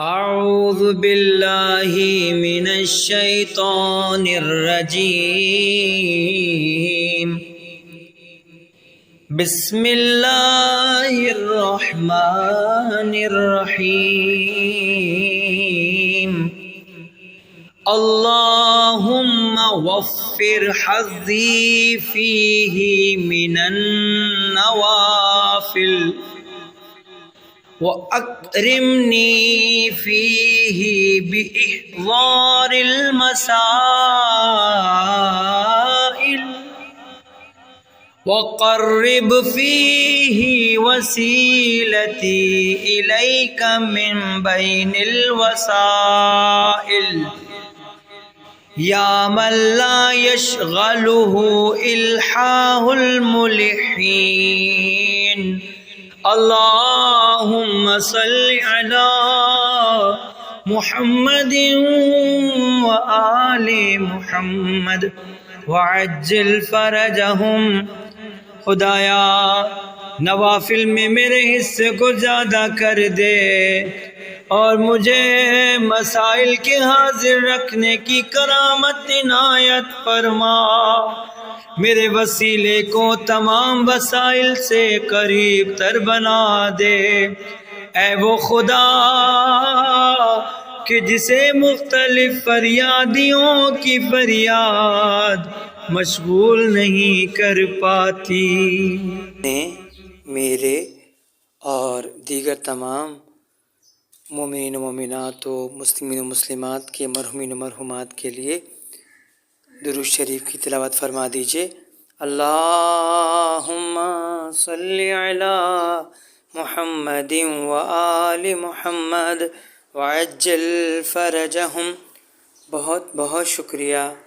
اعوذ باللہ من الشیطان الرجیم بسم اللہ الرحمن الرحیم اللہم وفر حظی فیہ من النوافل وَأَكْرِمْنِي فِيهِ بِإِحْضَارِ الْمَسَائِلِ وَقَرِّبْ فِيهِ وَسِيلَتِي إِلَيْكَ مِنْ بَيْنِ الْوَسَائِلِ يَا مَنْ لَا يَشْغَلُهُ إِلْحَاحُ الْمُلْحِينَ اللہم صل علی محمد وآل محمد وعجل فرجہم۔ خدایا نوافل میں میرے حصے کو زیادہ کر دے اور مجھے مسائل کے حاضر رکھنے کی کرامت عنایت فرما۔ میرے وسیلے کو تمام وسائل سے قریب تر بنا دے، اے وہ خدا کہ جسے مختلف فریادیوں کی فریاد مشغول نہیں کر پاتی۔ میرے اور دیگر تمام مومنین و مومنات و مسلمین و مسلمات کے مرحومین و مرحومات کے لیے درود شریف کی تلاوت فرما دیجئے۔ اللہم صلی علی محمد وآل محمد وعجل فرجہم۔ بہت بہت شکریہ۔